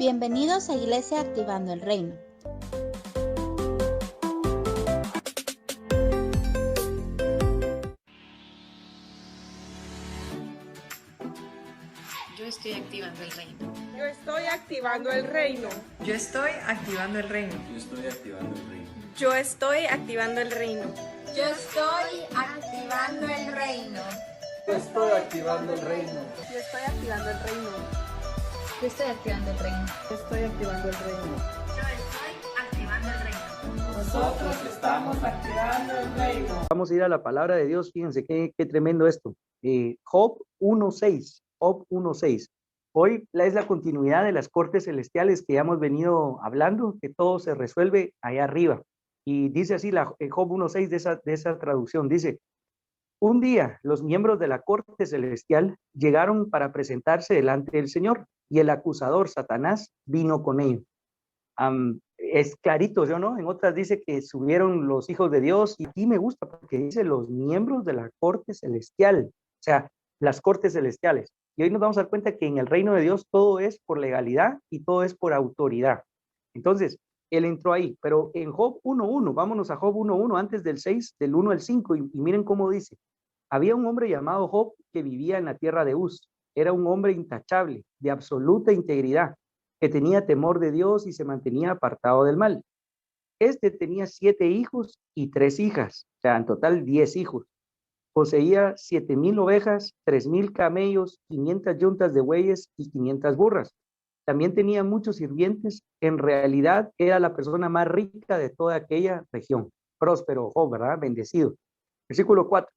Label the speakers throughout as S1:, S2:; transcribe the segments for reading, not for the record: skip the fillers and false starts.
S1: Bienvenidos a Iglesia Activando el Reino.
S2: Yo estoy activando el reino.
S3: Yo estoy activando el reino.
S2: Yo estoy activando el reino.
S4: Yo estoy activando el reino.
S3: Yo estoy activando el reino.
S5: Yo estoy activando el reino.
S4: Yo estoy activando el reino.
S3: Yo estoy activando el reino.
S5: Yo estoy activando el reino.
S3: Yo estoy activando el reino.
S5: Yo estoy activando el reino.
S3: Nosotros estamos activando el reino.
S6: Vamos a ir a la palabra de Dios. Fíjense qué tremendo esto. Job 1:6. Job 1:6. Hoy es la continuidad de las cortes celestiales que ya hemos venido hablando, que todo se resuelve allá arriba. Y dice así Job 1:6 de esa traducción. Dice: un día los miembros de la corte celestial llegaron para presentarse delante del Señor, y el acusador Satanás vino con ellos. Es clarito, ¿yo no? En otras dice que subieron los hijos de Dios, y aquí me gusta porque dice los miembros de la corte celestial, o sea, las cortes celestiales. Y hoy nos vamos a dar cuenta que en el reino de Dios todo es por legalidad y todo es por autoridad. Entonces, él entró ahí, pero en Job 1:1, vámonos a Job 1:1, antes del 6, del 1 al 5, y miren cómo dice: había un hombre llamado Job que vivía en la tierra de Uz. Era un hombre intachable, de absoluta integridad, que tenía temor de Dios y se mantenía apartado del mal. Este tenía 7 hijos y 3 hijas, o sea, en total 10 hijos. Poseía 7,000 ovejas, 3,000 camellos, 500 yuntas de bueyes y 500 burras. También tenía muchos sirvientes. En realidad era la persona más rica de toda aquella región. Próspero Job, ¿verdad? Bendecido. Versículo 4.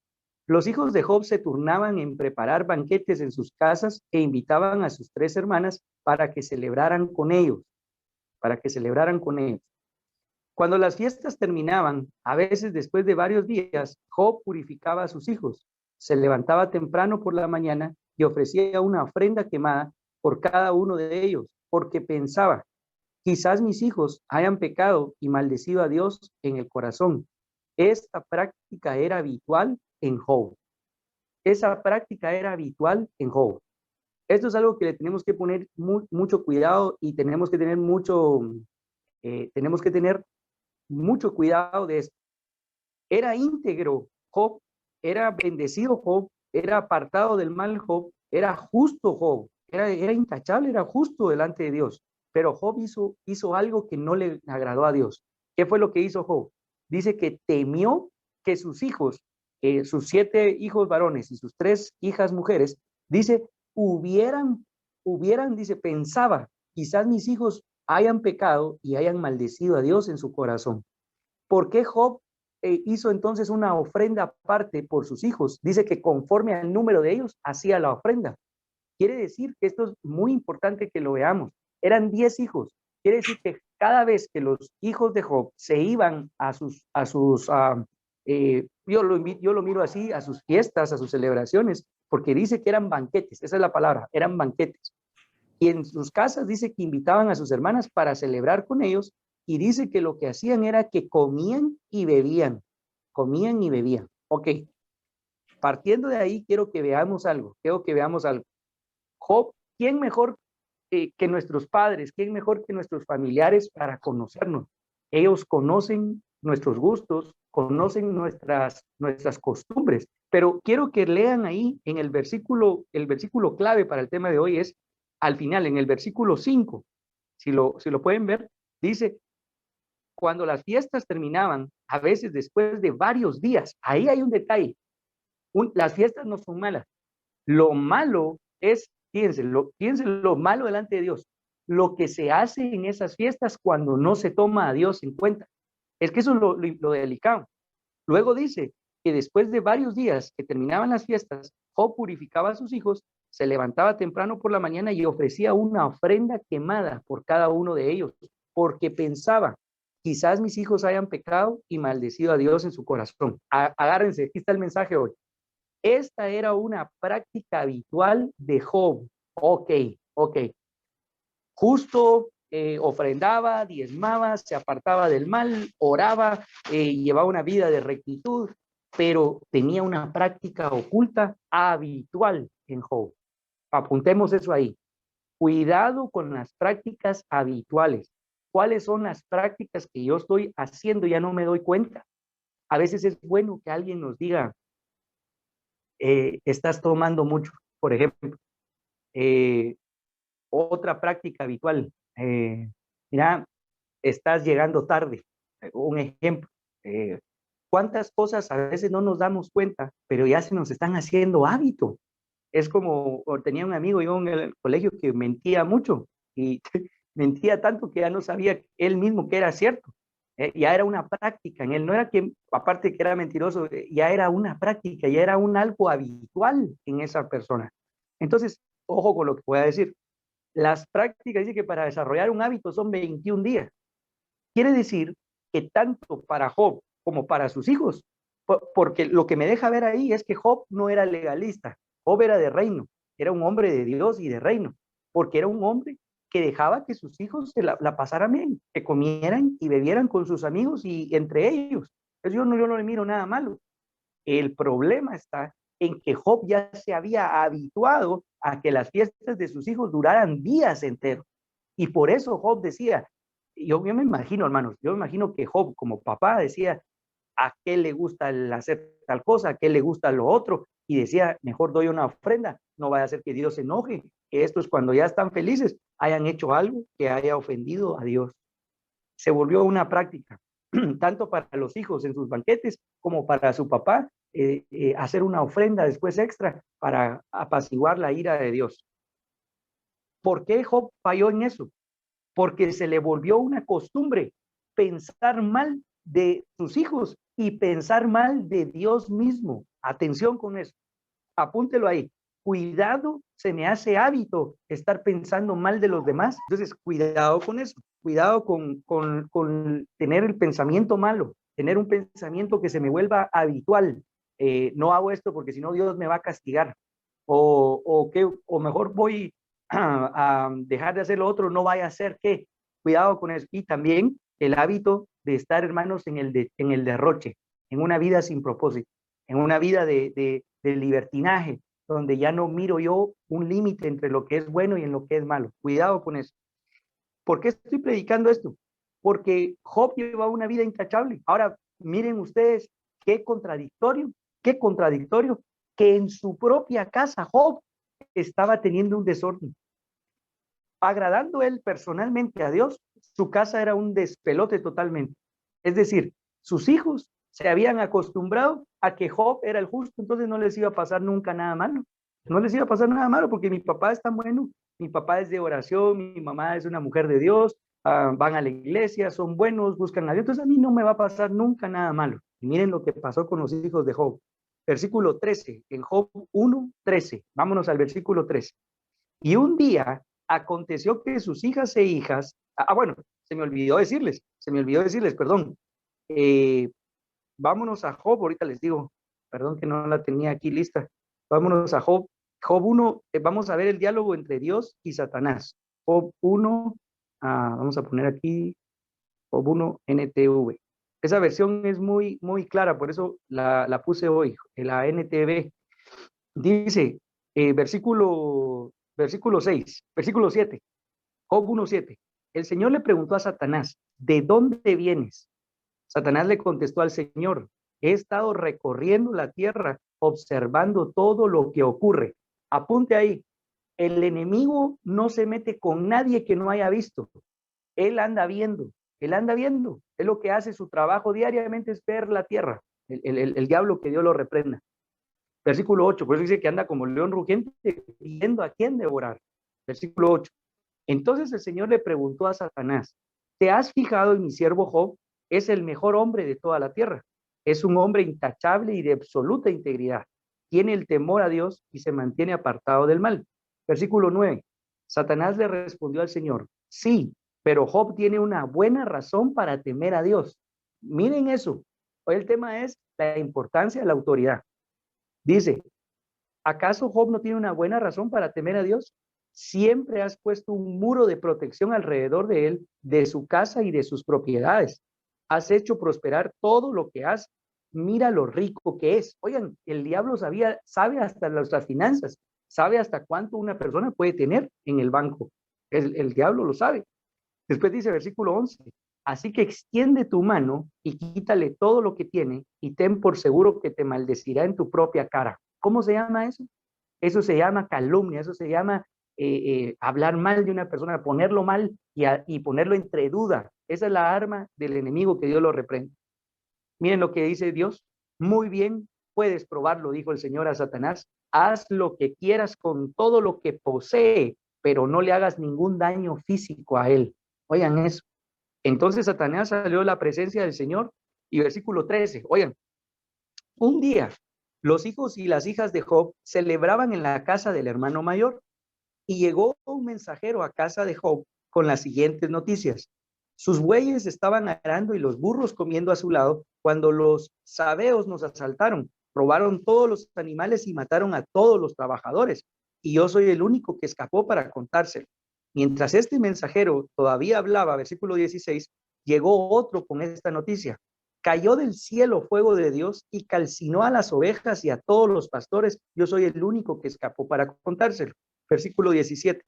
S6: Los hijos de Job se turnaban en preparar banquetes en sus casas e invitaban a sus 3 hermanas para que celebraran con ellos. Cuando las fiestas terminaban, a veces después de varios días, Job purificaba a sus hijos. Se levantaba temprano por la mañana y ofrecía una ofrenda quemada por cada uno de ellos, porque pensaba: quizás mis hijos hayan pecado y maldecido a Dios en el corazón. Esta práctica era habitual en Job. Esto es algo que le tenemos que poner mucho cuidado, y tenemos que tener mucho cuidado de esto. Era íntegro Job, era bendecido Job, era apartado del mal Job, era justo Job, era intachable, era justo delante de Dios. Pero Job hizo algo que no le agradó a Dios. ¿Qué fue lo que hizo Job? Dice que temió que sus hijos, sus 7 hijos varones y sus 3 hijas mujeres, dice, pensaba: quizás mis hijos hayan pecado y hayan maldecido a Dios en su corazón. ¿Por qué Job hizo entonces una ofrenda aparte por sus hijos? Dice que conforme al número de ellos hacía la ofrenda. Quiere decir que esto es muy importante que lo veamos. Eran 10 hijos. Quiere decir que cada vez que los hijos de Job se iban yo lo miro así, a sus fiestas, a sus celebraciones, porque dice que eran banquetes, esa es la palabra, eran banquetes. Y en sus casas dice que invitaban a sus hermanas para celebrar con ellos, y dice que lo que hacían era que comían y bebían. Ok, partiendo de ahí quiero que veamos algo. Job, ¿quién mejor que nuestros padres? ¿Quién mejor que nuestros familiares para conocernos? Ellos conocen nuestros gustos, conocen nuestras costumbres, pero quiero que lean ahí en el versículo clave para el tema de hoy es al final, en el versículo 5, si lo pueden ver, dice: cuando las fiestas terminaban, a veces después de varios días, ahí hay un detalle, las fiestas no son malas, lo malo es, fíjense lo malo delante de Dios, lo que se hace en esas fiestas cuando no se toma a Dios en cuenta. Es que eso es lo delicado. Luego dice que después de varios días que terminaban las fiestas, Job purificaba a sus hijos, se levantaba temprano por la mañana y ofrecía una ofrenda quemada por cada uno de ellos, porque pensaba: quizás mis hijos hayan pecado y maldecido a Dios en su corazón. Agárrense, aquí está el mensaje hoy. Esta era una práctica habitual de Job. Ok. Justo, ofrendaba, diezmaba, se apartaba del mal, oraba, llevaba una vida de rectitud, pero tenía una práctica oculta habitual en Job. Apuntemos eso ahí. Cuidado con las prácticas habituales. ¿Cuáles son las prácticas que yo estoy haciendo y ya no me doy cuenta? A veces es bueno que alguien nos diga, estás tomando mucho, por ejemplo. Otra práctica habitual, mira, estás llegando tarde. Un ejemplo, ¿cuántas cosas a veces no nos damos cuenta, pero ya se nos están haciendo hábito? Es como, tenía un amigo yo en el colegio que mentía mucho y mentía tanto que ya no sabía él mismo que era cierto. Ya era una práctica en él, no era que, aparte que era mentiroso, ya era una práctica, ya era un algo habitual en esa persona. Entonces, ojo con lo que voy a decir. Las prácticas, dice que para desarrollar un hábito son 21 días. Quiere decir que tanto para Job como para sus hijos, porque lo que me deja ver ahí es que Job no era legalista, Job era de reino, era un hombre de Dios y de reino, porque era un hombre que dejaba que sus hijos la pasaran bien, que comieran y bebieran con sus amigos y entre ellos. Eso yo no le miro nada malo. El problema está en que Job ya se había habituado a que las fiestas de sus hijos duraran días enteros. Y por eso Job decía, yo me imagino, hermanos, yo me imagino que Job como papá decía, ¿a qué le gusta el hacer tal cosa? ¿A qué le gusta lo otro? Y decía, mejor doy una ofrenda, no vaya a ser que Dios se enoje, que estos cuando ya están felices hayan hecho algo que haya ofendido a Dios. Se volvió una práctica, tanto para los hijos en sus banquetes como para su papá, hacer una ofrenda después extra para apaciguar la ira de Dios. ¿Por qué Job falló en eso? Porque se le volvió una costumbre pensar mal de sus hijos y pensar mal de Dios mismo. Atención con eso. Apúntelo ahí. Cuidado, se me hace hábito estar pensando mal de los demás. Entonces, cuidado con eso. Cuidado con tener el pensamiento malo, tener un pensamiento que se me vuelva habitual. No hago esto porque si no Dios me va a castigar. O mejor voy a dejar de hacer lo otro, no vaya a ser que. Cuidado con eso. Y también el hábito de estar, hermanos, en el derroche, en una vida sin propósito, en una vida de libertinaje, donde ya no miro yo un límite entre lo que es bueno y en lo que es malo. Cuidado con eso. ¿Por qué estoy predicando esto? Porque Job llevaba una vida intachable. Ahora, miren ustedes qué contradictorio que en su propia casa Job estaba teniendo un desorden. Agradando él personalmente a Dios, su casa era un despelote totalmente. Es decir, sus hijos se habían acostumbrado a que Job era el justo, entonces no les iba a pasar nunca nada malo. No les iba a pasar nada malo porque mi papá es tan bueno, mi papá es de oración, mi mamá es una mujer de Dios, van a la iglesia, son buenos, buscan a Dios, entonces a mí no me va a pasar nunca nada malo. Y miren lo que pasó con los hijos de Job. Versículo 13, en Job 1:13. Vámonos al versículo 13. Y un día aconteció que sus hijas e hijas, bueno, se me olvidó decirles, perdón. Vámonos a Job, ahorita les digo, perdón que no la tenía aquí lista. Vámonos a Job. Job 1, vamos a ver el diálogo entre Dios y Satanás. Job 1, vamos a poner aquí, Job 1 NTV. Esa versión es muy clara, por eso la puse hoy, en la NTV. Dice, versículo 7, Job 1:7. El Señor le preguntó a Satanás, ¿de dónde vienes? Satanás le contestó al Señor, he estado recorriendo la tierra, observando todo lo que ocurre. Apunte ahí, el enemigo no se mete con nadie que no haya visto. Él anda viendo, es lo que hace, su trabajo diariamente es ver la tierra, el diablo, que Dios lo reprenda. Versículo 8, por eso dice que anda como león rugiente, viendo a quién devorar. Versículo 8. Entonces el Señor le preguntó a Satanás, ¿te has fijado en mi siervo Job? Es el mejor hombre de toda la tierra. Es un hombre intachable y de absoluta integridad. Tiene el temor a Dios y se mantiene apartado del mal. Versículo 9. Satanás le respondió al Señor, sí, pero Job tiene una buena razón para temer a Dios. Miren eso. Hoy el tema es la importancia de la autoridad. Dice, ¿acaso Job no tiene una buena razón para temer a Dios? Siempre has puesto un muro de protección alrededor de él, de su casa y de sus propiedades. Has hecho prosperar todo lo que hace. Mira lo rico que es. Oigan, el diablo sabe hasta nuestras finanzas. sabe hasta cuánto una persona puede tener en el banco. El diablo lo sabe. Después dice versículo 11, así que extiende tu mano y quítale todo lo que tiene y ten por seguro que te maldecirá en tu propia cara. ¿Cómo se llama eso? Eso se llama calumnia, eso se llama hablar mal de una persona, ponerlo mal y ponerlo entre duda. Esa es la arma del enemigo, que Dios lo reprende. Miren lo que dice Dios. Muy bien, puedes probarlo, dijo el Señor a Satanás. Haz lo que quieras con todo lo que posee, pero no le hagas ningún daño físico a él. Oigan eso. Entonces Satanás salió de la presencia del Señor y versículo 13, oigan, un día los hijos y las hijas de Job celebraban en la casa del hermano mayor y llegó un mensajero a casa de Job con las siguientes noticias. Sus bueyes estaban arando y los burros comiendo a su lado cuando los sabeos nos asaltaron, robaron todos los animales y mataron a todos los trabajadores. Y yo soy el único que escapó para contárselo. Mientras este mensajero todavía hablaba, versículo 16, llegó otro con esta noticia. Cayó del cielo fuego de Dios y calcinó a las ovejas y a todos los pastores. Yo soy el único que escapó para contárselo. Versículo 17.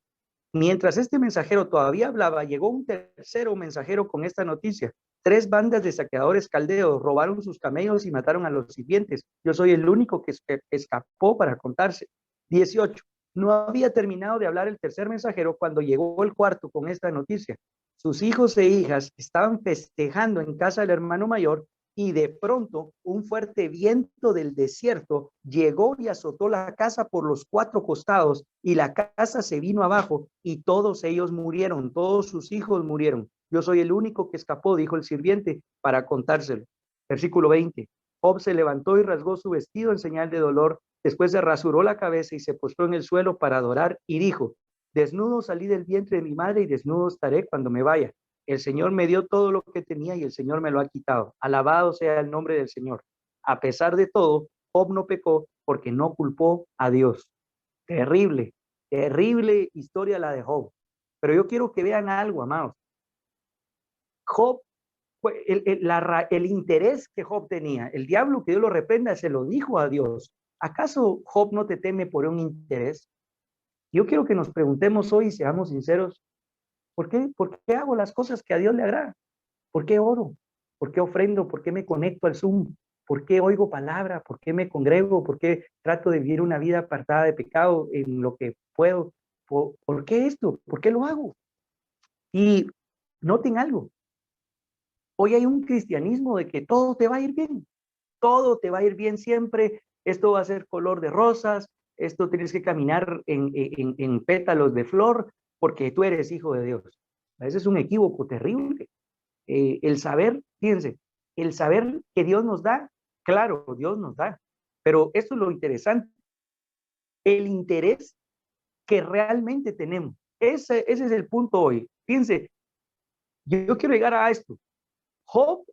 S6: Mientras este mensajero todavía hablaba, llegó un tercero mensajero con esta noticia. 3 bandas de saqueadores caldeos robaron sus camellos y mataron a los sirvientes. Yo soy el único que escapó para contarse. 18. No había terminado de hablar el tercer mensajero cuando llegó el cuarto con esta noticia. Sus hijos e hijas estaban festejando en casa del hermano mayor y de pronto un fuerte viento del desierto llegó y azotó la casa por los 4 costados y la casa se vino abajo y todos ellos murieron, todos sus hijos murieron. Yo soy el único que escapó, dijo el sirviente, para contárselo. Versículo 20. Job se levantó y rasgó su vestido en señal de dolor. Después se rasuró la cabeza y se postró en el suelo para adorar y dijo, desnudo salí del vientre de mi madre y desnudo estaré cuando me vaya. El Señor me dio todo lo que tenía y el Señor me lo ha quitado. Alabado sea el nombre del Señor. A pesar de todo, Job no pecó porque no culpó a Dios. Terrible, terrible historia la de Job. Pero yo quiero que vean algo, amados. Job, el interés que Job tenía, el diablo, que Dios lo reprenda, se lo dijo a Dios. ¿Acaso Job no te teme por un interés? Yo quiero que nos preguntemos hoy, seamos sinceros, ¿por qué hago las cosas que a Dios le agrada? ¿Por qué oro? ¿Por qué ofrendo? ¿Por qué me conecto al Zoom? ¿Por qué oigo palabra? ¿Por qué me congrego? ¿Por qué trato de vivir una vida apartada de pecado en lo que puedo? ¿Por qué esto? ¿Por qué lo hago? Y noten algo. Hoy hay un cristianismo de que todo te va a ir bien. Todo te va a ir bien siempre. Esto va a ser color de rosas. Esto tienes que caminar en pétalos de flor porque tú eres hijo de Dios. Ese es un equívoco terrible. El saber, fíjense, el saber que Dios nos da, claro, Dios nos da, pero esto es lo interesante, el interés que realmente tenemos. Ese es el punto hoy. Fíjense, yo quiero llegar a esto. Job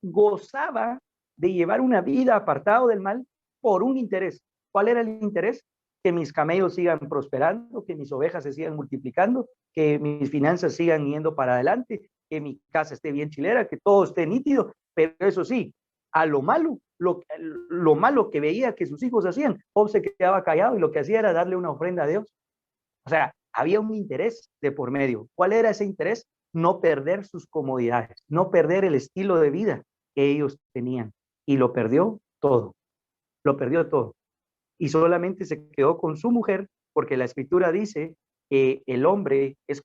S6: gozaba de llevar una vida apartado del mal por un interés. ¿Cuál era el interés? Que mis camellos sigan prosperando, que mis ovejas se sigan multiplicando, que mis finanzas sigan yendo para adelante, que mi casa esté bien chilera, que todo esté nítido. Pero eso sí, a lo malo, lo malo que veía que sus hijos hacían, Job se quedaba callado y lo que hacía era darle una ofrenda a Dios. O sea, había un interés de por medio. ¿Cuál era ese interés? No perder sus comodidades, no perder el estilo de vida que ellos tenían. Y lo perdió todo. Lo perdió todo. Y solamente se quedó con su mujer, porque la escritura dice que el hombre es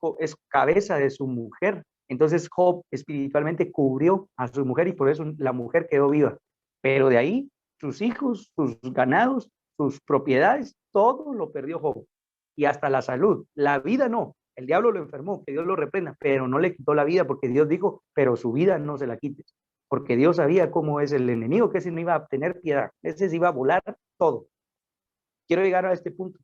S6: cabeza de su mujer. Entonces Job espiritualmente cubrió a su mujer y por eso la mujer quedó viva. Pero de ahí sus hijos, sus ganados, sus propiedades, todo lo perdió Job. Y hasta la salud. La vida no. El diablo lo enfermó, que Dios lo reprenda, pero no le quitó la vida porque Dios dijo, pero su vida no se la quites. Porque Dios sabía cómo es el enemigo, que ese no iba a tener piedad. Ese se iba a volar todo. Quiero llegar a este punto.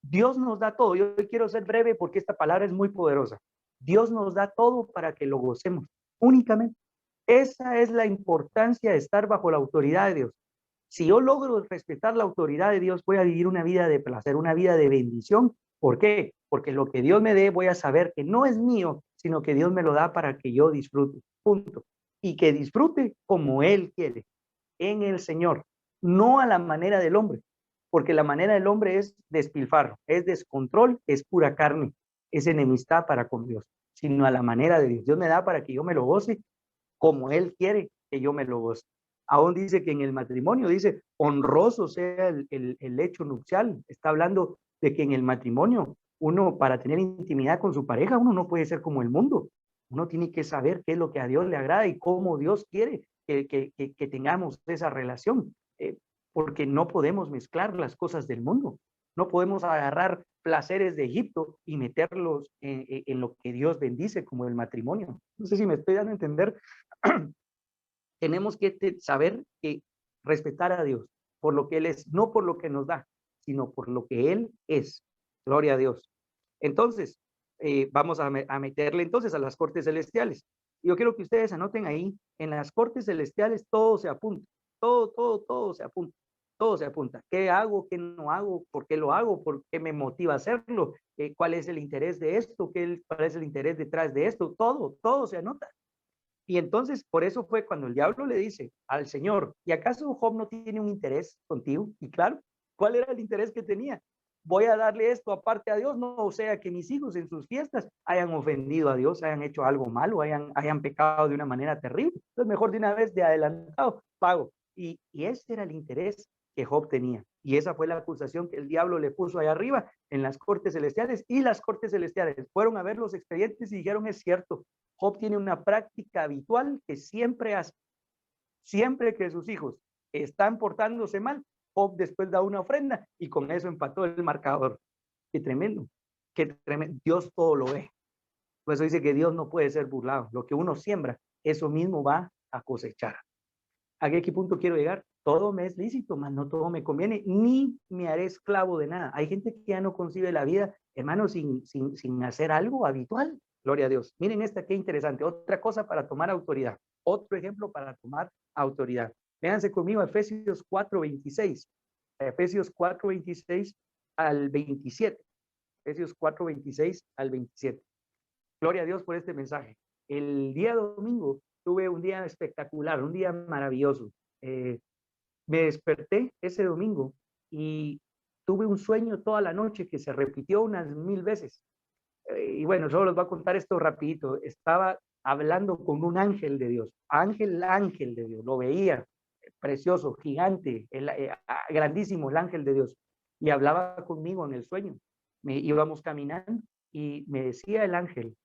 S6: Dios nos da todo. Yo quiero ser breve porque esta palabra es muy poderosa. Dios nos da todo para que lo gocemos, únicamente. Esa es la importancia de estar bajo la autoridad de Dios. Si yo logro respetar la autoridad de Dios, voy a vivir una vida de placer, una vida de bendición. ¿Por qué? Porque lo que Dios me dé, voy a saber que no es mío, sino que Dios me lo da para que yo disfrute. Punto. Y que disfrute como Él quiere, en el Señor. No a la manera del hombre. porque la manera del hombre es despilfarro, es descontrol, es pura carne, es enemistad para con Dios, sino a la manera de Dios. Dios me da para que yo me lo goce como Él quiere que yo me lo goce. Aún dice que en el matrimonio, dice, honroso sea el hecho nupcial. Está hablando de que en el matrimonio, uno para tener intimidad con su pareja, uno no puede ser como el mundo. Uno tiene que saber qué es lo que a Dios le agrada y cómo Dios quiere que tengamos esa relación, porque no podemos mezclar las cosas del mundo. No podemos agarrar placeres de Egipto y meterlos en lo que Dios bendice, como el matrimonio. No sé si me estoy dando a entender. Tenemos que saber que respetar a Dios por lo que Él es, no por lo que nos da, sino por lo que Él es. Gloria a Dios. Entonces, vamos a meterle entonces a las cortes celestiales. Yo quiero que ustedes anoten ahí, en las cortes celestiales todo se apunta, todo se apunta, todo se apunta. ¿Qué hago? ¿Qué no hago? ¿Por qué lo hago? ¿Por qué me motiva a hacerlo? ¿Cuál es el interés de esto? ¿Cuál es el interés detrás de esto? Todo se anota. Y entonces, por eso fue cuando el diablo le dice al Señor, ¿y acaso Job no tiene un interés contigo? Y claro, ¿cuál era el interés que tenía? Voy a darle esto aparte a Dios, no sea que mis hijos en sus fiestas hayan ofendido a Dios, hayan hecho algo malo, hayan pecado de una manera terrible. Entonces, mejor de una vez de adelantado, pago. Y ese era el interés que Job tenía. Y esa fue la acusación que el diablo le puso ahí arriba en las cortes celestiales. Y las cortes celestiales fueron a ver los expedientes y dijeron, es cierto, Job tiene una práctica habitual que siempre hace. Siempre que sus hijos están portándose mal, Job después da una ofrenda y con eso empató el marcador. Qué tremendo, qué tremendo. Dios todo lo ve. Por eso dice que Dios no puede ser burlado. Lo que uno siembra, eso mismo va a cosechar. ¿A qué punto quiero llegar? Todo me es lícito, mas no todo me conviene, ni me haré esclavo de nada. Hay gente que ya no concibe la vida, hermano, sin hacer algo habitual. Gloria a Dios. Miren esta, qué interesante. Otra cosa para tomar autoridad. Otro ejemplo para tomar autoridad. Véanse conmigo Efesios 4:26. Efesios 4:26 al 27. Efesios 4:26 al 27. Gloria a Dios por este mensaje. El día domingo tuve un día espectacular, un día maravilloso. Me desperté ese domingo y tuve un sueño toda la noche que se repitió unas 1000 veces. Y bueno, solo les voy a contar esto rapidito. Estaba hablando con un ángel de Dios, ángel de Dios, lo veía, precioso, gigante, grandísimo el ángel de Dios, y hablaba conmigo en el sueño. Íbamos caminando y me decía el ángel,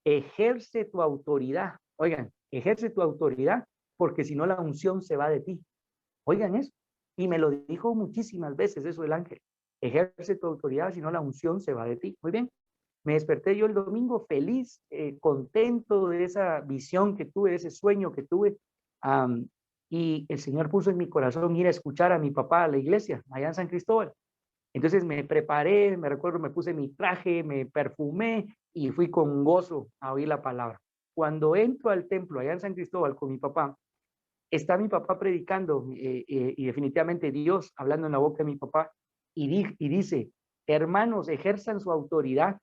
S6: ejerce tu autoridad, oigan, ejerce tu autoridad, porque si no la unción se va de ti. Oigan eso, y me lo dijo muchísimas veces eso el ángel, ejerce tu autoridad, si no la unción se va de ti. Muy bien. Me desperté yo el domingo feliz, contento de esa visión que tuve, de ese sueño que tuve. Y el Señor puso en mi corazón ir a escuchar a mi papá a la iglesia, allá en San Cristóbal. Entonces me preparé, me recuerdo, me puse mi traje, me perfumé y fui con gozo a oír la palabra. Cuando entro al templo allá en San Cristóbal con mi papá, está mi papá predicando y definitivamente Dios hablando en la boca de mi papá y dice, hermanos, ejerzan su autoridad,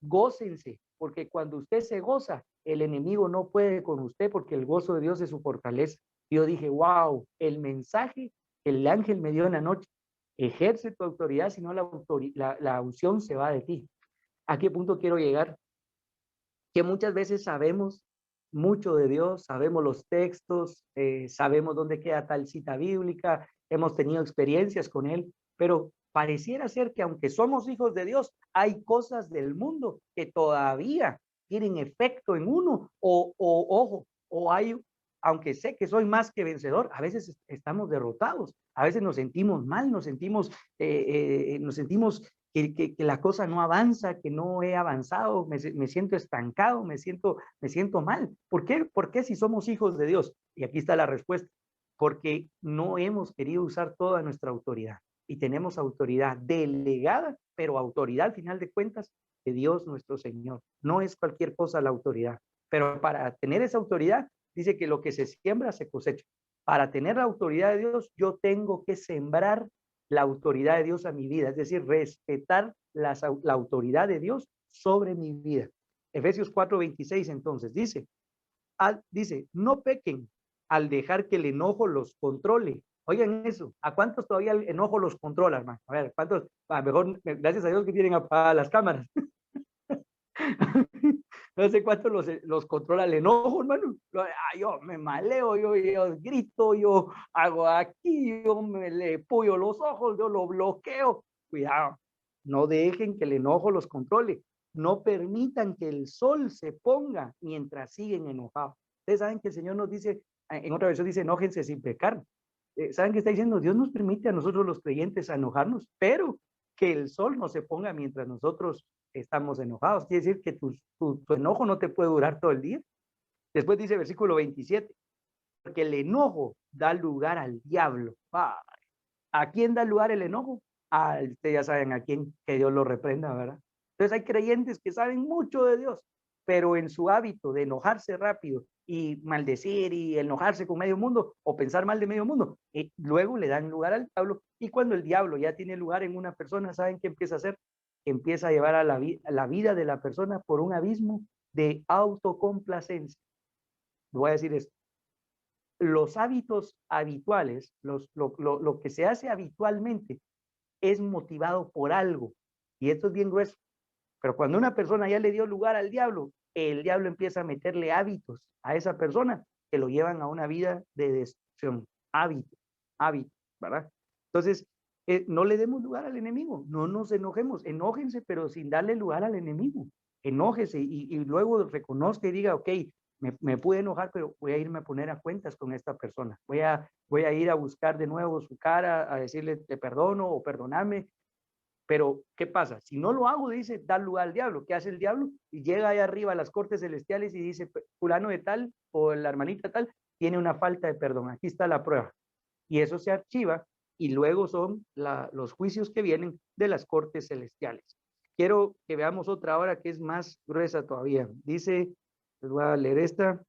S6: gócense, porque cuando usted se goza, el enemigo no puede con usted porque el gozo de Dios es su fortaleza. Yo dije, wow, el mensaje que el ángel me dio en la noche, ejerce tu autoridad, si no la unción se va de ti. ¿A qué punto quiero llegar? Que muchas veces sabemos mucho de Dios, sabemos los textos, sabemos dónde queda tal cita bíblica, hemos tenido experiencias con él, pero pareciera ser que aunque somos hijos de Dios, hay cosas del mundo que todavía tienen efecto en uno, ojo, o hay, aunque sé que soy más que vencedor, a veces estamos derrotados, a veces nos sentimos mal, nos sentimos que la cosa no avanza, que no he avanzado, me siento estancado, me siento mal. ¿Por qué? Porque si somos hijos de Dios, y aquí está la respuesta, porque no hemos querido usar toda nuestra autoridad. Y tenemos autoridad delegada, pero autoridad al final de cuentas de Dios nuestro Señor. No es cualquier cosa la autoridad, pero para tener esa autoridad, dice que lo que se siembra se cosecha. Para tener la autoridad de Dios, yo tengo que sembrar la autoridad de Dios a mi vida, es decir, respetar la autoridad de Dios sobre mi vida. Efesios 4:26 entonces dice, no pequen al dejar que el enojo los controle. Oigan eso, ¿a cuántos todavía el enojo los controla, hermano? A ver, ¿cuántos? A lo mejor, gracias a Dios que tienen apagadas las cámaras. No sé cuántos los controla el enojo, hermano. Yo me maleo, yo grito, yo hago aquí, yo me le pollo los ojos, yo lo bloqueo. Cuidado, no dejen que el enojo los controle. No permitan que el sol se ponga mientras siguen enojados. Ustedes saben que el Señor nos dice, en otra versión dice, enójense sin pecar. ¿Saben qué está diciendo? Dios nos permite a nosotros los creyentes a enojarnos, pero que el sol no se ponga mientras nosotros estamos enojados. Quiere decir que tu enojo no te puede durar todo el día. Después dice versículo 27, porque el enojo da lugar al diablo. ¿A quién da lugar el enojo? Ustedes ya saben a quién, que Dios lo reprenda, ¿verdad? Entonces hay creyentes que saben mucho de Dios, pero en su hábito de enojarse rápido y maldecir y enojarse con medio mundo o pensar mal de medio mundo, luego le dan lugar al diablo, y cuando el diablo ya tiene lugar en una persona, ¿saben qué empieza a hacer? Empieza a llevar a la vida de la persona por un abismo de autocomplacencia. Voy a decir esto. Los hábitos habituales, lo que se hace habitualmente es motivado por algo, y esto es bien grueso, pero cuando una persona ya le dio lugar al diablo, el diablo empieza a meterle hábitos a esa persona que lo llevan a una vida de destrucción. Hábito, ¿verdad? Entonces, no le demos lugar al enemigo, no nos enojemos, enójense, pero sin darle lugar al enemigo. Enójese y luego reconozca y diga, ok, me pude enojar, pero voy a irme a poner a cuentas con esta persona. Voy a ir a buscar de nuevo su cara, a decirle te perdono o perdóname. Pero, ¿qué pasa? Si no lo hago, dice, da lugar al diablo. ¿Qué hace el diablo? Y llega ahí arriba a las cortes celestiales y dice, fulano de tal o la hermanita tal tiene una falta de perdón. Aquí está la prueba. Y eso se archiva y luego son los juicios que vienen de las cortes celestiales. Quiero que veamos otra ahora que es más gruesa todavía. Dice, les voy a leer esta,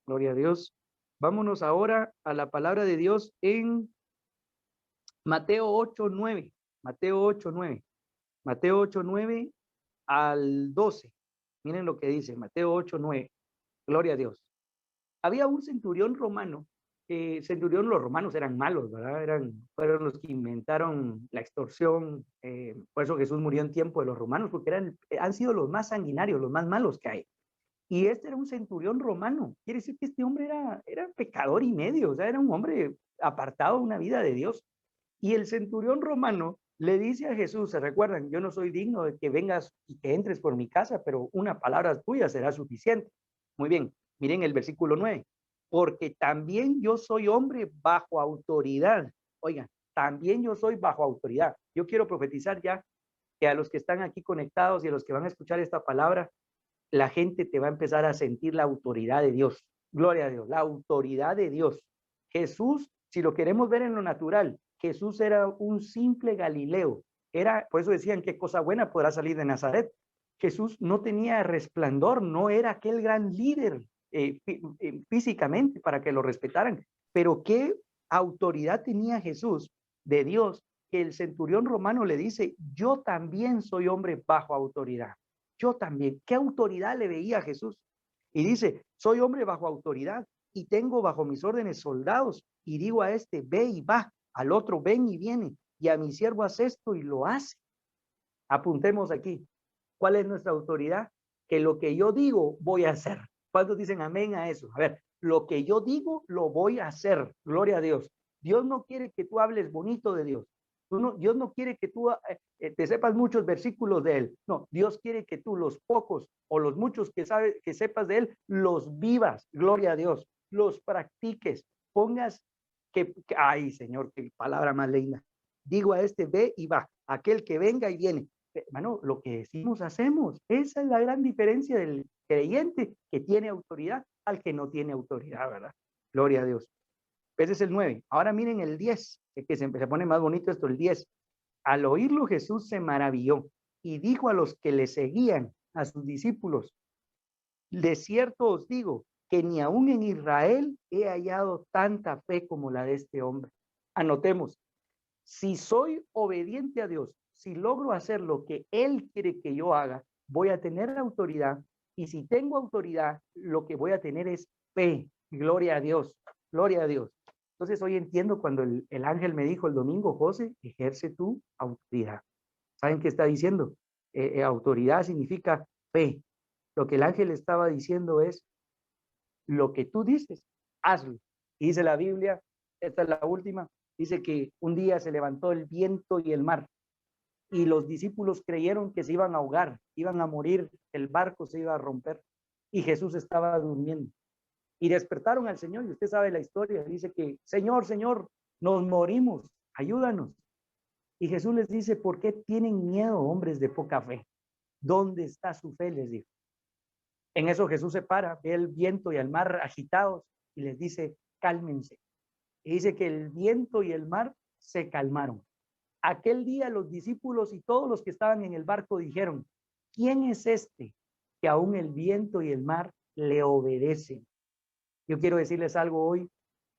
S6: gloria a Dios. Vámonos ahora a la palabra de Dios en Mateo 8:9. Mateo 8:9. Mateo 8:9 al 12. Miren lo que dice Mateo 8:9. Gloria a Dios. Había un centurión romano. Los romanos eran malos, ¿verdad? Fueron los que inventaron la extorsión. Por eso Jesús murió en tiempo de los romanos, porque han sido los más sanguinarios, los más malos que hay. Y este era un centurión romano. Quiere decir que este hombre era pecador y medio, o sea, era un hombre apartado de una vida de Dios. Y el centurión romano le dice a Jesús, ¿se recuerdan? Yo no soy digno de que vengas y que entres por mi casa, pero una palabra tuya será suficiente. Muy bien, miren el versículo 9. Porque también yo soy hombre bajo autoridad. Oigan, también yo soy bajo autoridad. Yo quiero profetizar ya que a los que están aquí conectados y a los que van a escuchar esta palabra, la gente te va a empezar a sentir la autoridad de Dios. Gloria a Dios, la autoridad de Dios. Jesús, si lo queremos ver en lo natural, Jesús era un simple Galileo. Por eso decían, ¿qué cosa buena podrá salir de Nazaret? Jesús no tenía resplandor, no era aquel gran líder físicamente para que lo respetaran. Pero ¿qué autoridad tenía Jesús de Dios que el centurión romano le dice, yo también soy hombre bajo autoridad? Yo también. ¿Qué autoridad le veía a Jesús? Y dice, soy hombre bajo autoridad y tengo bajo mis órdenes soldados y digo a este, ve y va, al otro, ven y viene, y a mi siervo hace esto y lo hace. Apuntemos aquí. ¿Cuál es nuestra autoridad? Que lo que yo digo, voy a hacer. ¿Cuántos dicen amén a eso? A ver, lo que yo digo, lo voy a hacer. Gloria a Dios. Dios no quiere que tú hables bonito de Dios. Dios no quiere que tú te sepas muchos versículos de Él. No, Dios quiere que tú los pocos o los muchos que sepas de Él, los vivas. Gloria a Dios. Los practiques. Pongas ay, Señor, qué palabra más linda. Digo a este, ve y va. Aquel que venga y viene. Hermano, lo que decimos, hacemos. Esa es la gran diferencia del creyente que tiene autoridad al que no tiene autoridad, ¿verdad? Gloria a Dios. Ese es el 9. Ahora miren el 10, que se pone más bonito esto, el 10. Al oírlo Jesús se maravilló y dijo a los que le seguían, a sus discípulos, de cierto os digo que ni aún en Israel he hallado tanta fe como la de este hombre. Anotemos, si soy obediente a Dios, si logro hacer lo que Él quiere que yo haga, voy a tener autoridad, y si tengo autoridad, lo que voy a tener es fe. Gloria a Dios, gloria a Dios. Entonces hoy entiendo cuando el ángel me dijo el domingo, José, ejerce tu autoridad. ¿Saben qué está diciendo? Autoridad significa fe. Lo que el ángel estaba diciendo es, lo que tú dices, hazlo. Y dice la Biblia, esta es la última, dice que un día se levantó el viento y el mar, y los discípulos creyeron que se iban a ahogar, iban a morir, el barco se iba a romper, y Jesús estaba durmiendo. Y despertaron al Señor, y usted sabe la historia, dice que, Señor, Señor, nos morimos, ayúdanos. Y Jesús les dice, ¿por qué tienen miedo, hombres de poca fe? ¿Dónde está su fe? Les dijo. En eso Jesús se para, ve el viento y el mar agitados, y les dice, cálmense. Y dice que el viento y el mar se calmaron. Aquel día los discípulos y todos los que estaban en el barco dijeron, ¿quién es este que aún el viento y el mar le obedecen? Yo quiero decirles algo hoy,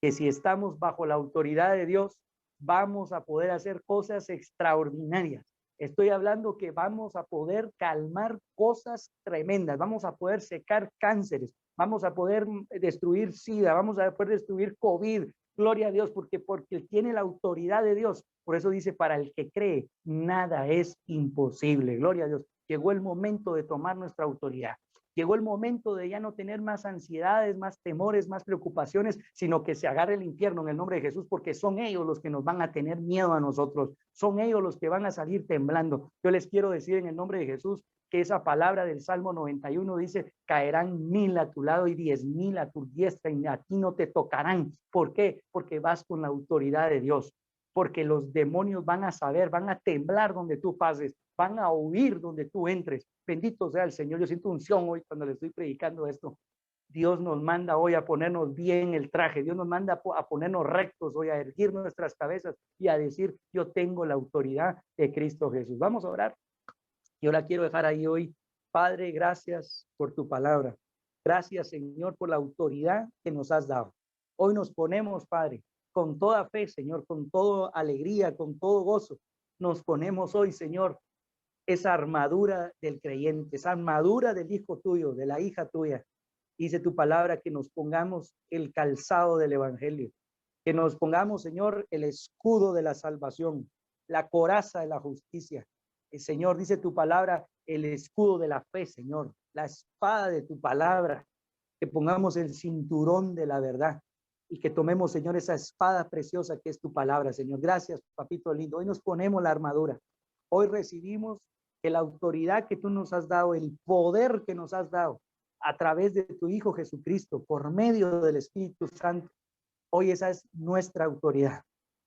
S6: que si estamos bajo la autoridad de Dios, vamos a poder hacer cosas extraordinarias. Estoy hablando que vamos a poder calmar cosas tremendas, vamos a poder secar cánceres, vamos a poder destruir SIDA, vamos a poder destruir COVID. Gloria a Dios, porque tiene la autoridad de Dios. Por eso dice, para el que cree, nada es imposible. Gloria a Dios. Llegó el momento de tomar nuestra autoridad. Llegó el momento de ya no tener más ansiedades, más temores, más preocupaciones, sino que se agarre el infierno en el nombre de Jesús, porque son ellos los que nos van a tener miedo a nosotros. Son ellos los que van a salir temblando. Yo les quiero decir en el nombre de Jesús que esa palabra del Salmo 91 dice, caerán 1000 a tu lado y 10,000 a tu diestra y a ti no te tocarán. ¿Por qué? Porque vas con la autoridad de Dios. Porque los demonios van a saber, van a temblar donde tú pases, van a huir donde tú entres. Bendito sea el Señor. Yo siento unción hoy cuando le estoy predicando esto. Dios nos manda hoy a ponernos bien el traje. Dios nos manda a ponernos rectos hoy, a erguir nuestras cabezas y a decir, yo tengo la autoridad de Cristo Jesús. Vamos a orar. Yo la quiero dejar ahí hoy. Padre, gracias por tu palabra. Gracias, Señor, por la autoridad que nos has dado. Hoy nos ponemos, Padre, con toda fe, Señor, con toda alegría, con todo gozo. Nos ponemos hoy, Señor, esa armadura del creyente, esa armadura del hijo tuyo, de la hija tuya. Dice tu palabra que nos pongamos el calzado del evangelio, que nos pongamos, Señor, el escudo de la salvación, la coraza de la justicia. El Señor, dice tu palabra, el escudo de la fe, Señor, la espada de tu palabra, que pongamos el cinturón de la verdad y que tomemos, Señor, esa espada preciosa que es tu palabra, Señor. Gracias, papito lindo. Hoy nos ponemos la armadura. Hoy recibimos que la autoridad que tú nos has dado, el poder que nos has dado a través de tu Hijo Jesucristo, por medio del Espíritu Santo, hoy esa es nuestra autoridad.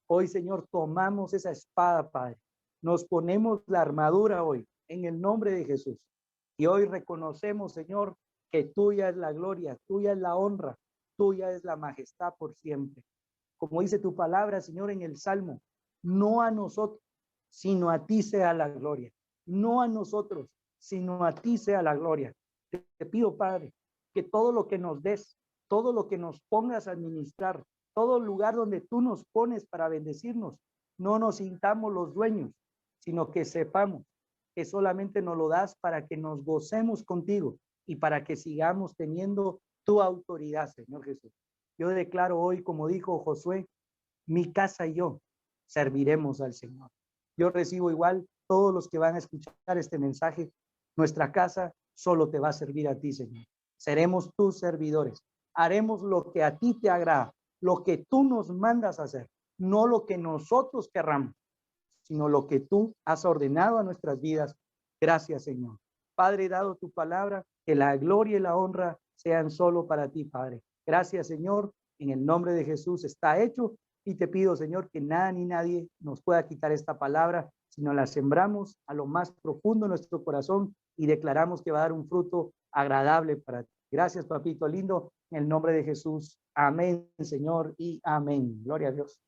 S6: Hoy, Señor, tomamos esa espada, Padre. Nos ponemos la armadura hoy, en el nombre de Jesús. Y hoy reconocemos, Señor, que tuya es la gloria, tuya es la honra, tuya es la majestad por siempre. Como dice tu palabra, Señor, en el Salmo, no a nosotros, sino a ti sea la gloria. No a nosotros, sino a ti sea la gloria. Te pido, Padre, que todo lo que nos des, todo lo que nos pongas a administrar, todo lugar donde tú nos pones para bendecirnos, no nos sintamos los dueños, sino que sepamos que solamente nos lo das para que nos gocemos contigo y para que sigamos teniendo tu autoridad, Señor Jesús. Yo declaro hoy, como dijo Josué, mi casa y yo serviremos al Señor. Yo recibo igual todos los que van a escuchar este mensaje. Nuestra casa solo te va a servir a ti, Señor. Seremos tus servidores. Haremos lo que a ti te agrada, lo que tú nos mandas a hacer, no lo que nosotros querramos, sino lo que tú has ordenado a nuestras vidas. Gracias, Señor. Padre, dado tu palabra, que la gloria y la honra sean solo para ti, Padre. Gracias, Señor. En el nombre de Jesús está hecho. Y te pido, Señor, que nada ni nadie nos pueda quitar esta palabra, sino la sembramos a lo más profundo de nuestro corazón y declaramos que va a dar un fruto agradable para ti. Gracias, papito lindo, en el nombre de Jesús. Amén, Señor, y amén. Gloria a Dios.